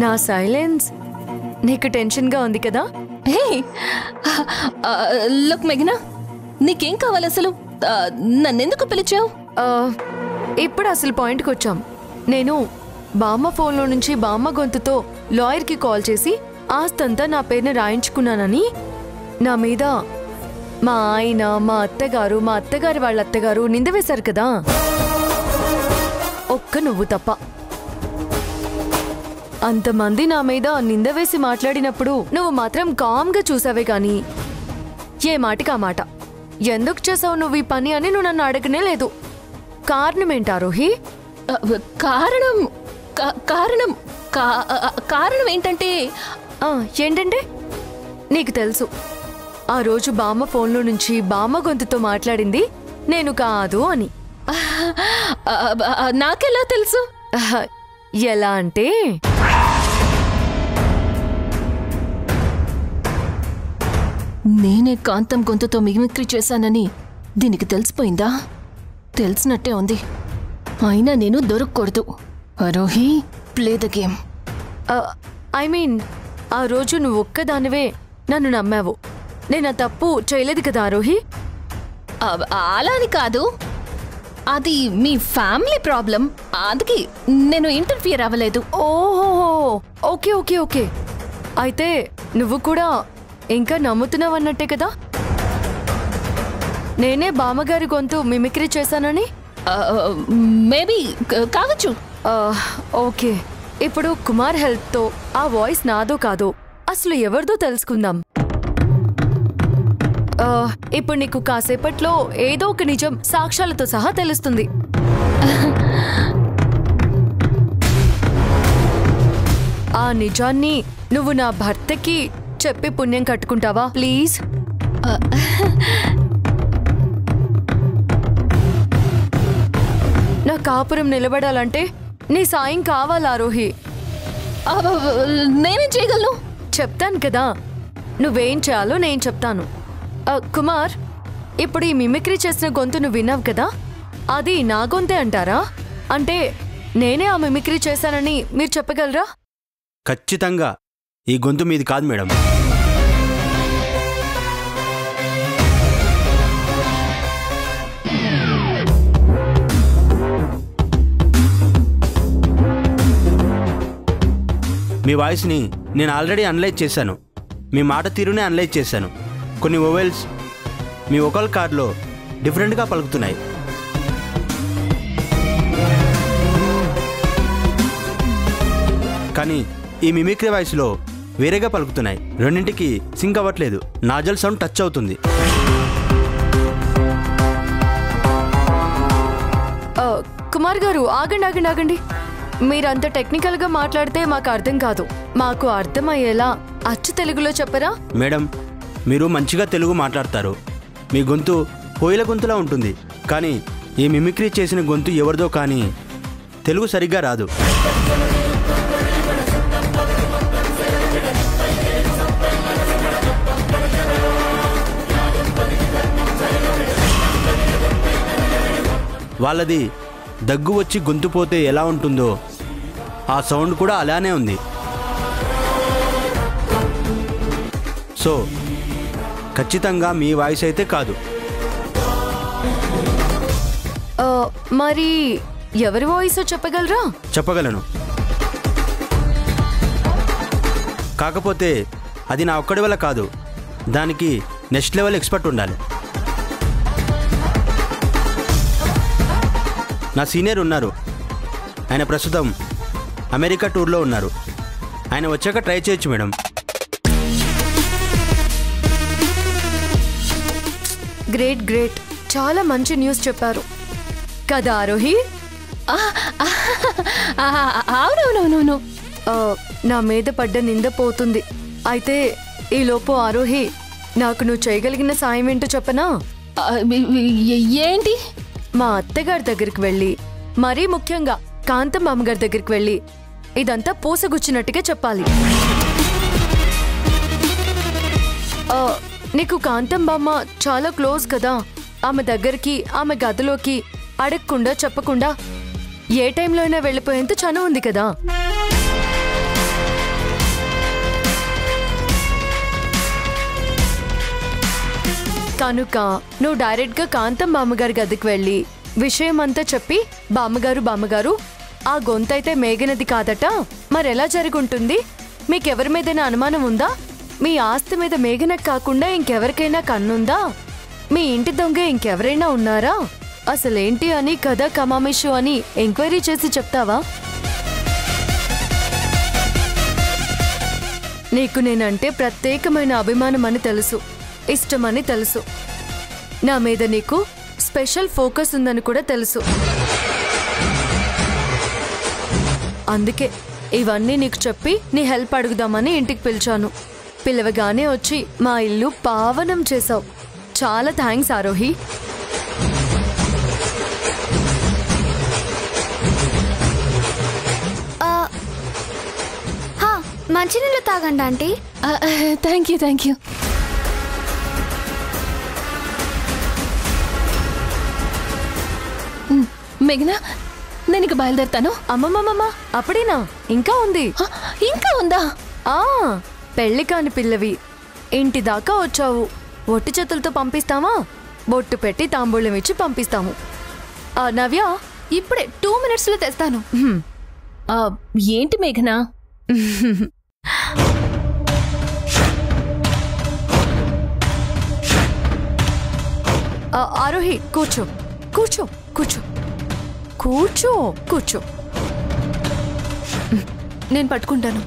నా సైలెన్స్ నీకు టెన్షన్గా ఉంది కదా? హే లుక్ మేఘనా, నీకేం కావాలి అసలు? నన్నెందుకు పిలిచావు? ఇప్పుడు అసలు పాయింట్కి వచ్చాం. నేను బామ్మ ఫోన్లో నుంచి బామ్మ గొంతుతో లాయర్కి కాల్ చేసి ఆస్తంతా నా పేరుని రాయించుకున్నానని నా మీద మా ఆయన, మా అత్తగారి వాళ్ళ అత్తగారు నింద వేశారు కదా. ఒక్క నువ్వు తప్ప. అంతమంది నా మీద నింద వేసి మాట్లాడినప్పుడు నువ్వు మాత్రం కామ్గా చూసావే గాని ఏ మాటికి ఆ మాట. ఎందుకు చేసావు నువ్వు ఈ పని అని నువ్వు నన్ను అడగనే లేదు. కారణం ఏంటి ఆరోహి? కారణం ఏంటంటే ఏంటంటే నీకు తెలుసు, ఆ రోజు బామ్మ ఫోన్లో నుంచి బామ్మ గొంతుతో మాట్లాడింది నేను కాదు అని. నాకెలా తెలుసు? ఎలా అంటే నేనే కాంతం గొంతుతో మిమిక్రీ చేశానని దీనికి తెలిసిపోయిందా? తెలిసినట్టే ఉంది. అయినా నేను దొరకకూడదు. Aarohi, play the game. I mean ఆ రోజు నువ్వు ఒక్కదానివే నన్ను నమ్మావు. నేను ఆ తప్పు చేయలేదు కదా ఆరోహి? అలా అని కాదు, అది మీ ఫ్యామిలీ ప్రాబ్లం, అందుకే నేను ఇంటర్ఫియర్ అవ్వలేదు. ఓహో, ఓకే ఓకే ఓకే. అయితే నువ్వు కూడా ఇంకా నమ్ముతున్నావన్నట్టే కదా నేనే బామ్మగారి గొంతు మిమిక్రీ చేశానని? మేబీ కావచ్చు. ఓకే, ఇప్పుడు కుమార్ హెల్ప్తో ఆ వాయిస్ నాదో కాదో అసలు ఎవరిదో తెలుసుకుందాం. ఇప్పుడు నీకు కాసేపట్లో ఏదో ఒక నిజం సాక్ష్యాలతో సహా తెలుస్తుంది. ఆ నిజాన్ని నువ్వు నా భర్తకి చెప్పి పుణ్యం కట్టుకుంటావా ప్లీజ్? నా కాపురం నిలబడాలంటే నీ సాయం కావాలా ఆరోహి? నేనేం చేయగలను? చెప్తాను కదా, నువ్వేం చేయాలో నేను చెప్తాను. కుమార్, ఇప్పుడు ఈ మిమిక్రీ చేసిన గొంతు నువ్వు విన్నావు కదా, అది నా గొంతే అంటారా? అంటే నేనే ఆ మిమిక్రీ చేశానని మీరు చెప్పగలరా? ఖచ్చితంగా ఈ గొంతు మీది కాదు మేడం. మీ వాయిస్ని నేను ఆల్రెడీ అనలైజ్ చేశాను. మీ మాట తీరునే అనలైజ్ చేశాను. కొన్ని వొవెల్స్ మీ వోకల్ కార్డ్లో డిఫరెంట్గా పలుకుతున్నాయి. కానీ ఈ మిమిక్రీ వాయిస్లో వేరేగా పలుకుతున్నాయి. రెండింటికి సింక్ అవ్వట్లేదు. నాజల్ సౌండ్ టచ్ అవుతుంది. కుమార్ గారు, ఆగండి ఆగండి ఆగండి. మీరంత టెక్నికల్గా మాట్లాడితే మాకు అర్థం కాదు. మాకు అర్థమయ్యేలా అచ్చు తెలుగులో చెప్పరా? మేడం, మీరు మంచిగా తెలుగు మాట్లాడతారు. మీ గొంతు కోయిల గొంతులా ఉంటుంది. కానీ ఈ మిమిక్రీ చేసిన గొంతు ఎవరిదో కానీ తెలుగు సరిగ్గా రాదు. వాళ్ళది దగ్గు వచ్చి గొంతు పోతే ఎలా ఉంటుందో ఆ సౌండ్ కూడా అలానే ఉంది. సో ఖచ్చితంగా మీ వాయిస్ అయితే కాదు. మరి ఎవరి వాయిస్ చెప్పగలరా? చెప్పగలను, కాకపోతే అది నా ఒక్కడి వల్ల కాదు. దానికి నెక్స్ట్ లెవెల్ ఎక్స్పర్ట్ ఉండాలి. నా సీనియర్ ఉన్నారు. ఆయన ప్రస్తుతం అమెరికా టూర్లో ఉన్నారు. ఆయన వచ్చాక ట్రై చేయొచ్చు మేడం. గ్రేట్ గ్రేట్, చాలా మంచి న్యూస్ చెప్పారు కదా ఆరోహి? అవునవునవునవును. నా మీద పడ్డ నింద పోతుంది. అయితే ఈలోపు ఆరోహి, నాకు నువ్వు చేయగలిగిన సాయం ఏంటో చెప్పనా? ఏంటి? మా అత్తగారి దగ్గరికి వెళ్ళి, మరీ ముఖ్యంగా కాంతం మామగారి దగ్గరికి వెళ్ళి ఇదంతా పూసగుచ్చినట్టుగా చెప్పాలి. నీకు కాంతం బామ్మ చాలా క్లోజ్ కదా. ఆమె దగ్గరికి, ఆమె గదిలోకి అడగకుండా చెప్పకుండా ఏ టైంలో అయినా వెళ్ళిపోయేంత చనువు ఉంది కదా. కనుక నువ్వు డైరెక్ట్గా కాంతం బామ్మగారి గదికి వెళ్ళి విషయమంతా చెప్పి బామ్మగారు ఆ గొంతైతే మేఘనది కాదట, మరెలా జరుగుంటుంది? మీకెవరి మీదైనా అనుమానం ఉందా? మీ ఆస్తి మీద మేఘనకు కాకుండా ఇంకెవరికైనా కన్నుందా? మీ ఇంటి దొంగ ఇంకెవరైనా ఉన్నారా? అసలేంటి అని కథ కమామిషు అని ఎంక్వైరీ చేసి చెప్తావా? నీకు నేనంటే ప్రత్యేకమైన అభిమానం అని తెలుసు, ఇష్టమని తెలుసు. నా మీద నీకు స్పెషల్ ఫోకస్ ఉందని కూడా తెలుసు. అందుకే ఇవన్నీ నీకు చెప్పి నీ హెల్ప్ అడుగుదామని ఇంటికి పిలిచాను. పిలవగానే వచ్చి మా ఇల్లు పావనం చేశావు. చాలా థ్యాంక్స్ ఆరోహి. మంచినీళ్ళు తాగండి ఆంటీ. Thank you. మేఘనా, నేను ఇక బయలుదేరుతాను. అమ్మమ్మమ్మ, అప్పుడేనా? ఇంకా ఉంది. ఇంకా ఉందా? పెళ్లి కాని పిల్లవి, ఇంటి దాకా వచ్చావు. ఒట్టి చేతులతో పంపిస్తామా? బొట్టు పెట్టి తాంబూలం ఇచ్చి పంపిస్తాము. నవ్య, ఇప్పుడే 2 minutesలో తెస్తాను. ఏంటి మేఘనా? ఆరోహి, కూర్చో కూర్చో కూర్చో కూర్చో కూర్చో. నేను పట్టుకుంటాను.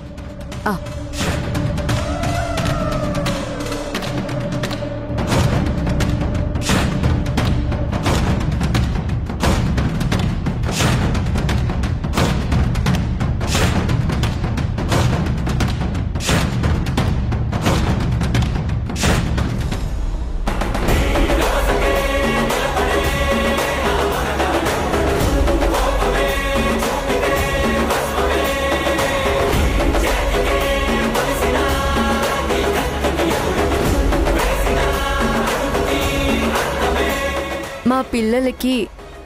మా పిల్లలకి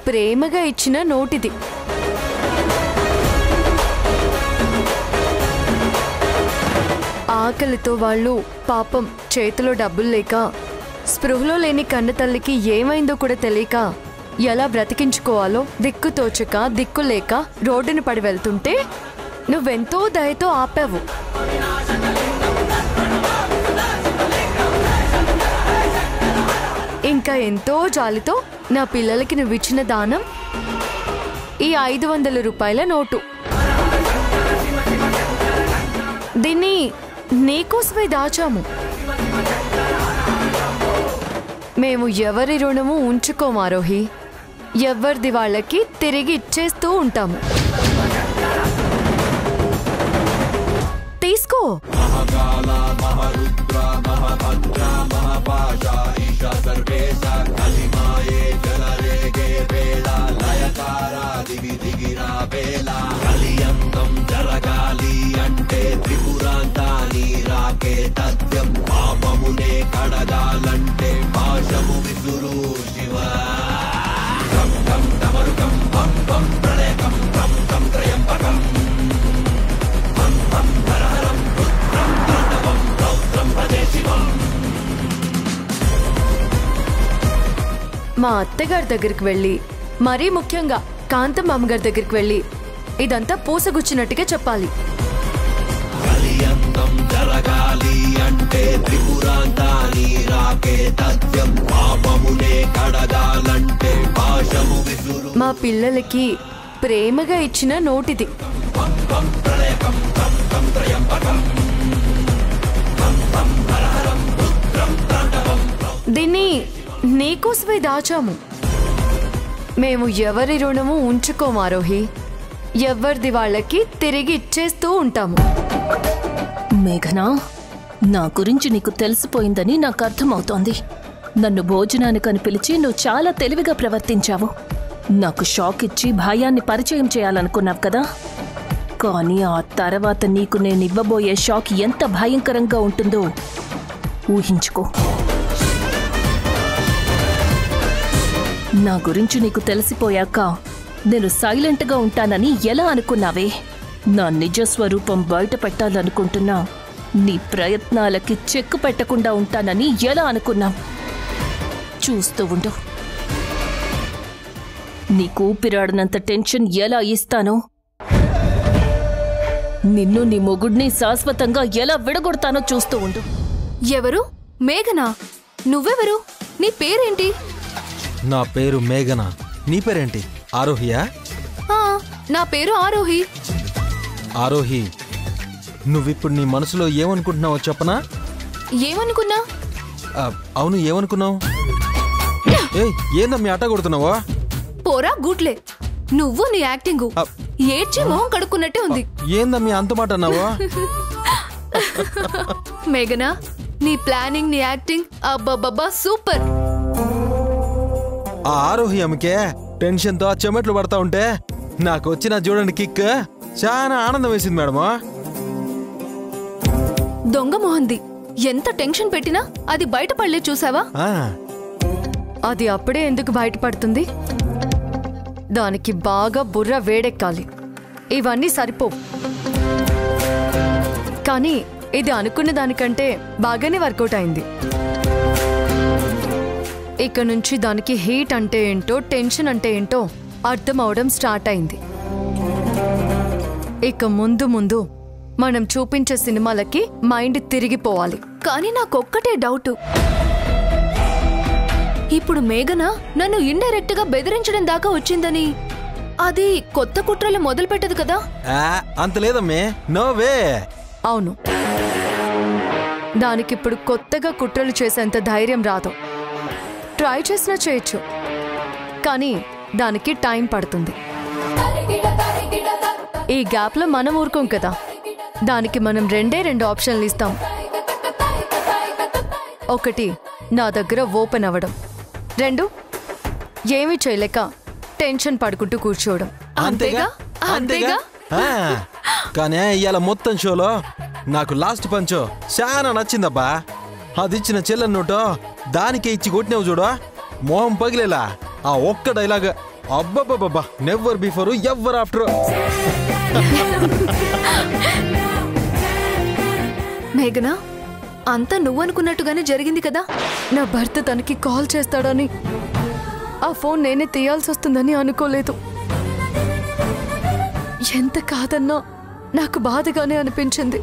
ప్రేమగా ఇచ్చిన నోటిది. ఆకలితో వాళ్ళు పాపం చేతిలో డబ్బులు లేక, స్పృహలో లేని కన్న తల్లికి ఏమైందో కూడా తెలియక ఎలా బ్రతికించుకోవాలో దిక్కు తోచక, దిక్కు లేక రోడ్డుని పడి వెళ్తుంటే నువ్వెంతో దయతో ఆపావు. ఇంకా ఎంతో జాలితో నా పిల్లలకి నువ్విచ్చిన దానం ఈ 500 రూపాయల నోటు. దీన్ని నీకోసమే దాచాము. మేము ఎవరి రుణము ఉంచుకోమారోహి, ఎవరిది వాళ్ళకి తిరిగి ఇచ్చేస్తూ ఉంటాము. తీసుకో. మా అత్తగారి దగ్గరికి వెళ్ళి, మరీ ముఖ్యంగా కాంతం అమ్మగారి దగ్గరికి వెళ్ళి ఇదంతా పూసగుచ్చినట్టుగా చెప్పాలి. మా పిల్లలకి ప్రేమగా ఇచ్చిన నోటిది. దీన్ని నీకోసమే దాచాము. మేము ఎవరి రుణము ఉంచుకోమారోహి, ఎవరిది వాళ్ళకి తిరిగి ఇచ్చేస్తూ ఉంటాము. మేఘనా, నా గురించి నీకు తెలిసిపోయిందని నాకు అర్థమవుతోంది. నన్ను భోజనానికని పిలిచి నువ్వు చాలా తెలివిగా ప్రవర్తించావు. నాకు షాక్ ఇచ్చి భయాన్ని పరిచయం చేయాలనుకున్నావు కదా, కానీ ఆ తర్వాత నీకు నేను ఇవ్వబోయే షాక్ ఎంత భయంకరంగా ఉంటుందో ఊహించుకో. నా గురించి నీకు తెలిసిపోయాక నేను సైలెంట్గా ఉంటానని ఎలా అనుకున్నావే? నా నిజ స్వరూపం బయట పెట్టాలనుకుంటున్నా నీ ప్రయత్నాలకి చెక్కు పెట్టకుండా ఉంటానని ఎలా అనుకున్నావు? చూస్తూ ఉండు. నీకు ఊపిరాడనంత టెన్షన్ ఎలా ఇస్తానో, నిన్ను నీ మొగుడిని శాశ్వతంగా ఎలా విడగొడతానో చూస్తూ ఉండు. ఎవరు? మేఘనా? నువ్వెవరు? నీ పేరేంటి? నా పేరు మేఘన. నీ పేరేంటి? ఆరోహియా? నా పేరు ఆరోహి. ఆరోహి, నువ్విప్పుడు నీ మనసులో ఏమనుకుంటున్నావో చెప్పనా? ఏమనుకున్నా? అవును, ఏమనుకున్నావు? ఏందమ్మీ అట్ట కొడుతున్నావా? పోరా గూట్లే, నువ్వు నీ యాక్టింగ్ ఏడ్చి మొహం కడుక్కున్నట్టే ఉంది. ఏందమ్మీ అంత మాట అన్నావా? మేఘనా, నీ ప్లానింగ్, నీ యాక్టింగ్ అబ్బబ్బబ్బా సూపర్. ఆ ఆరోహి అమ్మకే టెన్షన్తో చెమట్లు పడతా ఉంటే నాకు వచ్చిన చూడండి కిక్ చాలా ఆనందం వేసింది మేడమా. దొంగ మొహంది, ఎంత టెన్షన్ పెట్టినా అది బయటపడలే చూసావా? అది అప్పుడే ఎందుకు బయటపడుతుంది? దానికి బాగా బుర్ర వేడెక్కాలి. ఇవన్నీ సరిపో. కానీ ఇది అనుకున్న దానికంటే బాగానే వర్కౌట్ అయింది. ఇక నుంచి దానికి హీట్ అంటే ఏంటో, టెన్షన్ అంటే ఏంటో అర్థం అవడం స్టార్ట్ అయింది. ఇక ముందు ముందు మనం చూపించే సినిమాలకి మైండ్ తిరిగిపోవాలి. కానీ నాకొక్కటే డౌట్, ఇప్పుడు మేఘన నన్ను ఇండైరెక్ట్ గా బెదిరించడం దాకా వచ్చిందని, అది కొత్త కుట్రలు మొదలు పెట్టదు కదా? అంత లేదమ్మే, నోవే. అవును, దానికిప్పుడు కొత్తగా కుట్రలు చేసేంత ధైర్యం రాదు. ట్రై చేసినా చేయొచ్చు, కానీ దానికి టైం పడుతుంది. ఈ గ్యాప్లో మనం ఊరుకోం కదా. దానికి మనం రెండు ఆప్షన్లు ఇస్తాం. ఒకటి, నా దగ్గర ఓపెన్ అవ్వడం. 2, ఏమీ చేయలేక టెన్షన్ పడుకుంటూ కూర్చోవడం. అంతేగా? అంతేగా? కానీ ఇవాళ మొత్తం షోలో నాకు లాస్ట్ పంచో చాలా నచ్చిందబ్బా. అది ఇచ్చిన చెల్లెన్ నోటో దానికే ఇచ్చి కొట్టినావు చూడు, మొహం పగిలేలా ఆ ఒక్క డైలాగ్. అబ్బబ్బబ్బా, నెవర్ బిఫోర్ ఎవర్ ఆఫ్టర్. మేఘనా, అంతా నువ్వనుకున్నట్టుగానే జరిగింది కదా? నా భర్త తనకి కాల్ చేస్తాడని, ఆ ఫోన్ నేనే తీయాల్సి వస్తుందని అనుకోలేదు. ఎంత కాదన్నా నాకు బాధగానే అనిపించింది.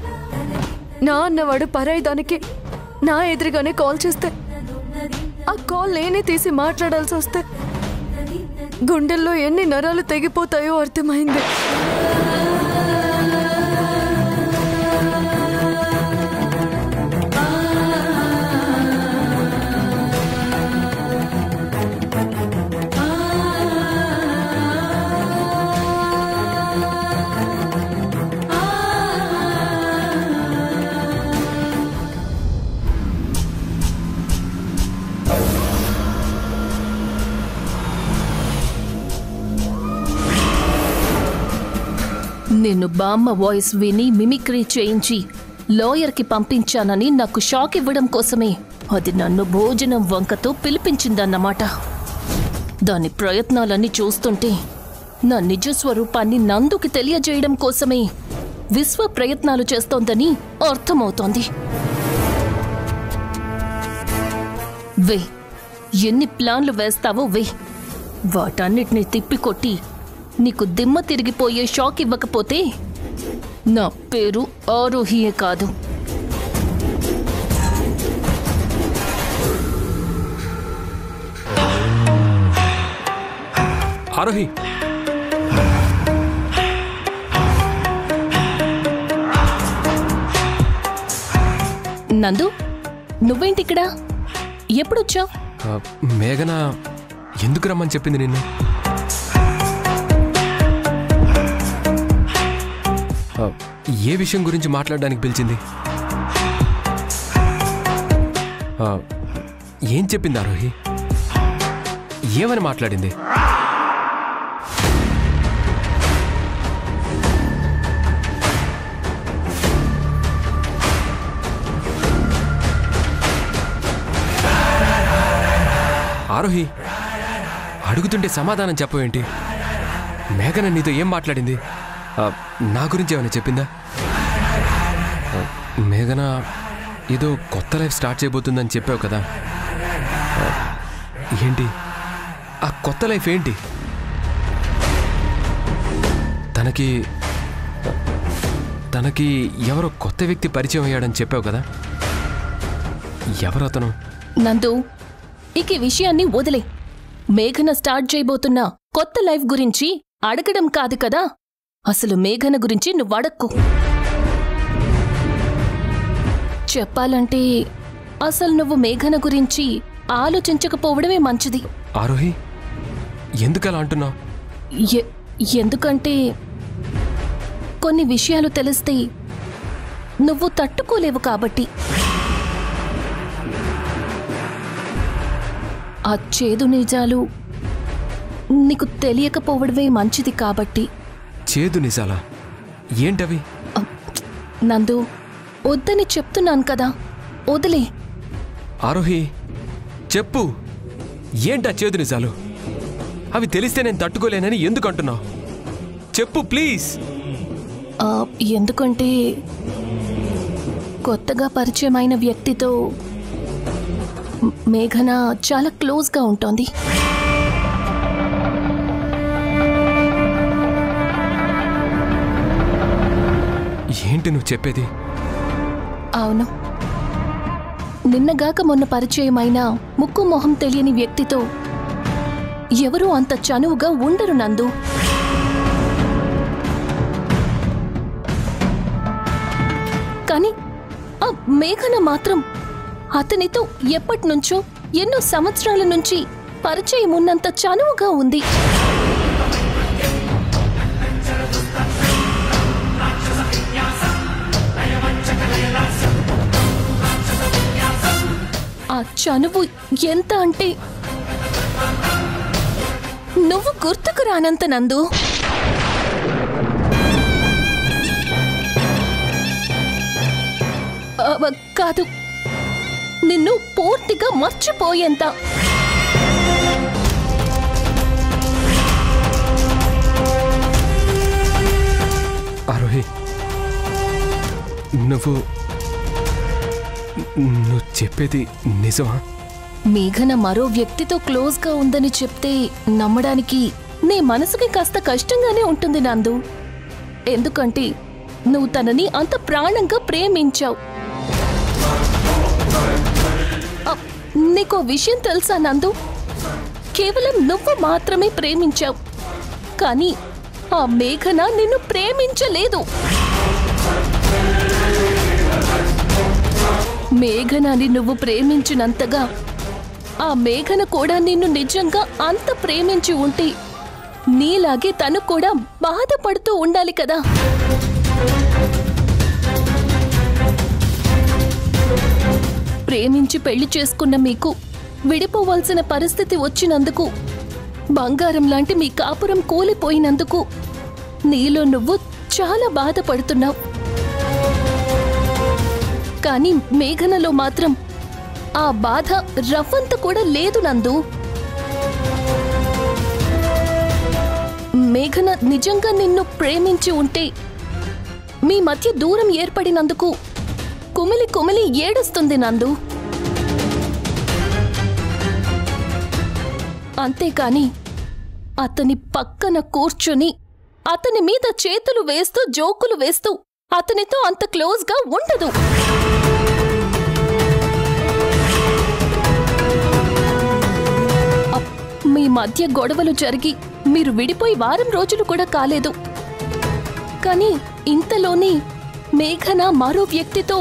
నా అన్నవాడు పరాయి దానికి నా ఎదురుగానే కాల్ చేస్తే, ఆ కాల్ నేనే తీసి మాట్లాడాల్సి వస్తే గుండెల్లో ఎన్ని నరాలు తెగిపోతాయో అర్థమైంది. నిన్ను బామ్మ వాయిస్ విని మిమిక్రీ చేయించి లాయర్కి పంపించానని నాకు షాక్ ఇవ్వడం కోసమే అది నన్ను భోజనం వంకతో పిలిపించిందన్నమాట. దాని ప్రయత్నాలన్నీ చూస్తుంటే నా నిజ స్వరూపాన్ని నందుకి తెలియజేయడం కోసమే విశ్వ ప్రయత్నాలు చేస్తోందని అర్థమవుతోంది. వే, ఎన్ని ప్లాన్లు వేస్తావో వే. వాటన్నిటిని తిప్పికొట్టి నీకు దిమ్మ తిరిగిపోయే షాక్ ఇవ్వకపోతే నా పేరు ఆరోహియే కాదు. ఆరోహి, నందు, నువ్వేంటిక్కడ? ఎప్పుడొచ్చావు? మేఘన ఎందుకు రమ్మని చెప్పింది నిన్ను? ఏ విషయం గురించి మాట్లాడడానికి పిలిచింది? ఏం చెప్పింది ఆరోహి? ఏమని మాట్లాడింది? ఆరోహి, అడుగుతుంటే సమాధానం చెప్పవేంటి? మేఘన నీతో ఏం మాట్లాడింది? నా గురించి ఏమైనా చెప్పిందా? మేఘన ఏదో కొత్త లైఫ్ స్టార్ట్ చేయబోతుందని చెప్పావు కదా, ఏంటి ఆ కొత్త లైఫ్ ఏంటి? తనకి ఎవరో కొత్త వ్యక్తి పరిచయం అయ్యాడని చెప్పావు కదా, ఎవరు అతను? నందు, ఇక ఈ విషయాన్ని వదిలే. మేఘన స్టార్ట్ చేయబోతున్న కొత్త లైఫ్ గురించి అడగడం కాదు కదా, అసలు మేఘన గురించి నువ్వు అడక్కు. చెప్పాలంటే అసలు నువ్వు మేఘన గురించి ఆలోచించకపోవడమే మంచిది. ఆరోహి, ఎందుకలా అంటున్నావు? ఎందుకంటే కొన్ని విషయాలు తెలిస్తే నువ్వు తట్టుకోలేవు కాబట్టి. ఆ చేదు నిజాలు నీకు తెలియకపోవడమే మంచిది కాబట్టి. చేదు నిజాలా? ఏంటవి? నందు, వద్దని చెప్తున్నాను కదా, వదిలే. ఆరోహి, చెప్పు, ఏంటా చేదు నిజాలు? అవి తెలిస్తే నేను తట్టుకోలేనని ఎందుకు అంటున్నావు? చెప్పు ప్లీజ్. ఎందుకంటే కొత్తగా పరిచయమైన వ్యక్తితో మేఘన చాలా క్లోజ్గా ఉంటుంది. ఏంటి నువ్వు చెప్పేది? అవును, నిన్నగాక మొన్న పరిచయమైన ముక్కు మొహం తెలియని వ్యక్తితో ఎవరూ అంత చనువుగా ఉండరు నందు. కానీ ఆ మేఘన మాత్రం అతనితో ఎప్పటినుంచో ఎన్నో సంవత్సరాల నుంచి పరిచయం ఉన్నంత చనువుగా ఉంది. ఆ చనువు ఎంత అంటే నువ్వు గుర్తుకు రానంత నందు. కాదు, నిన్ను పూర్తిగా మర్చిపోయేంత. ఆరోహి, నువ్వు చెప్పేది నిజమా? మేఘన మరో వ్యక్తితో క్లోజ్గా ఉందని చెప్తే నమ్మడానికి నీ మనసుకి కాస్త కష్టంగానే ఉంటుంది నందు. ఎందుకంటే నువ్వు తనని అంత ప్రాణంగా ప్రేమించావు. నీకో విషయం తెలుసా నందు? కేవలం నువ్వు మాత్రమే ప్రేమించావు, కానీ ఆ మేఘన నిన్ను ప్రేమించలేదు. మేఘనాని నువ్వు ప్రేమించినంతగా ఆ మేఘన కూడా నిన్ను నిజంగా అంత ప్రేమించి ఉంటే నీలాగే తను కూడా బాధపడుతూ ఉండాలి కదా. ప్రేమించి పెళ్లి చేసుకున్న మీకు విడిపోవాల్సిన పరిస్థితి వచ్చినందుకు, బంగారం లాంటి మీ కాపురం కూలిపోయినందుకు నీలో నువ్వు చాలా బాధపడుతున్నావు. కానీ మేఘనలో మాత్రం ఆ బాధ రవ్వంత కూడా లేదు నందు. మేఘన నిజంగా నిన్ను ప్రేమించి ఉంటే మీ మధ్య దూరం ఏర్పడినందుకు కుమిలి కుమిలి ఏడుస్తుంది నందు. అంతేకాని అతని పక్కన కూర్చుని అతని మీద చేతులు వేస్తూ జోకులు వేస్తూ అతనితో అంత క్లోజ్గా ఉండదు. మీ మధ్య గొడవలు జరిగి మీరు విడిపోయి వారం రోజులు కూడా కాలేదు, కానీ ఇంతలోనే మేఘన మరో వ్యక్తితో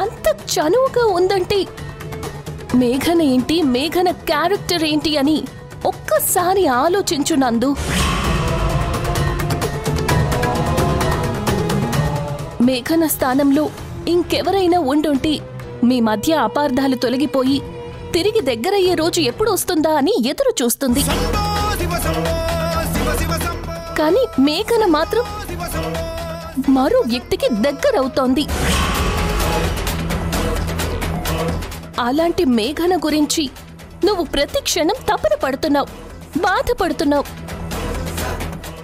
అంత చనువుగా ఉందంటే మేఘన ఏంటి, మేఘన క్యారెక్టర్ ఏంటి అని ఒక్కసారి ఆలోచించు నందు. మేఘన స్థానంలో ఇంకెవరైనా ఉండుంటే మీ మధ్య అపార్థాలు తొలగిపోయి తిరిగి దగ్గరయ్యే రోజు ఎప్పుడు వస్తుందా అని ఎదురు చూస్తుంది. కానీ మేఘన మాత్రం మరో వ్యక్తికి దగ్గరవుతోంది. అలాంటి మేఘన గురించి నువ్వు ప్రతి క్షణం తపన పడుతున్నావు, బాధపడుతున్నావు.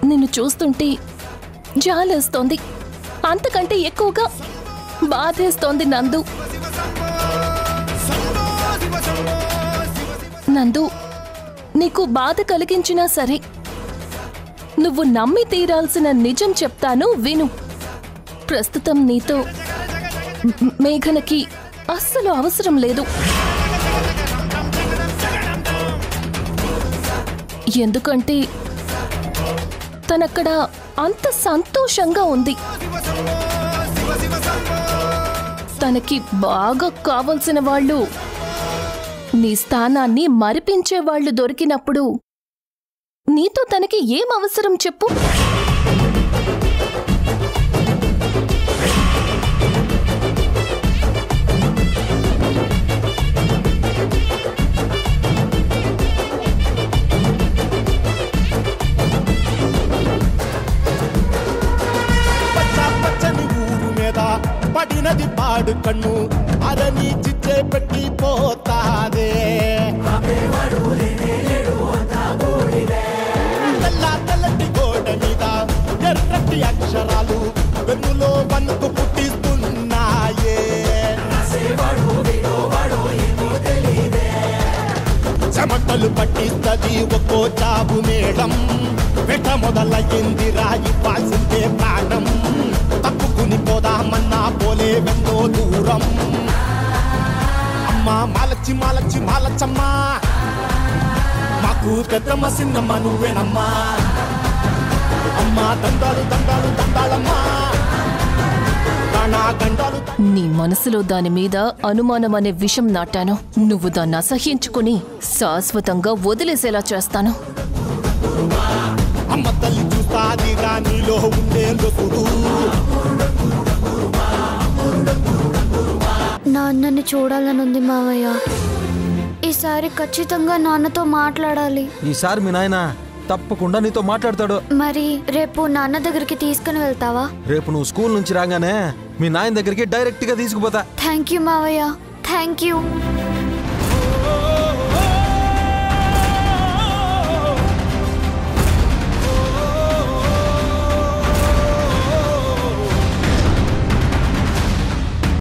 నిన్ను చూస్తుంటే జాలేస్తోంది, అంతకంటే ఎక్కువగా బాధేస్తోంది నందు. నందు, నీకు బాధ కలిగించినా సరే నువ్వు నమ్మి తీరాల్సిన నిజం చెప్తాను విను. ప్రస్తుతం నీతో మేఘనకి అస్సలు అవసరం లేదు. ఎందుకంటే తనక్కడ అంత సంతోషంగా ఉంది. తనకి బాగా కావలసిన వాళ్ళు, నీ స్థానాన్ని మరిపించే వాళ్ళు దొరికినప్పుడు నీతో తనకి ఏం అవసరం చెప్పు? పడినది పాడు కన్ను అదని చిచ్చే పెట్టి పోతాదే. తెల్లటి గోడ మీద ఎర్రటి అక్షరాలు వెన్నులో వణుకు పుట్టిస్తున్నాయే. చెమటలు పట్టిస్తది ఒక్కో చావు మేడం. వెట మొదలయ్యింది రాయి పాసిందే ప్రాణం. తప్పుకుని పోదామన్నా పోలే వెందో దూరం. అమ్మా మాలచ్చి మాలచ్చి మాలచ్చమ్మా, మాకు పెద్దమ్మ సిన్నమ్మ నువ్వేనమ్మా. అమ్మా దండాలు దండాలు దండాలమ్మా, గండాలు. నీ మనసులో దాని మీద అనుమానం అనే విషం నాటాను. నువ్వు దాన్ని అసహ్యించుకుని శాశ్వతంగా వదిలేసేలా చేస్తాను. అమ్మ తల్లి చూస్తాది రాణిలో ఉండే లొసుడు. నాన్నని చూడాలనుంది మావయ్య. ఈసారి ఖచ్చితంగా నాన్నతో మాట్లాడాలి. ఈసారి మీ నాయన తప్పకుండా నీతో మాట్లాడతాడు. మరి రేపు నాన్న దగ్గరికి తీసుకుని వెళ్తావా? రేపు నువ్వు స్కూల్ నుంచి రాగానే మీ నాయన దగ్గరికి డైరెక్ట్ గా తీసుకుపోతా. థ్యాంక్ యూ మావయ్య, థ్యాంక్ యూ.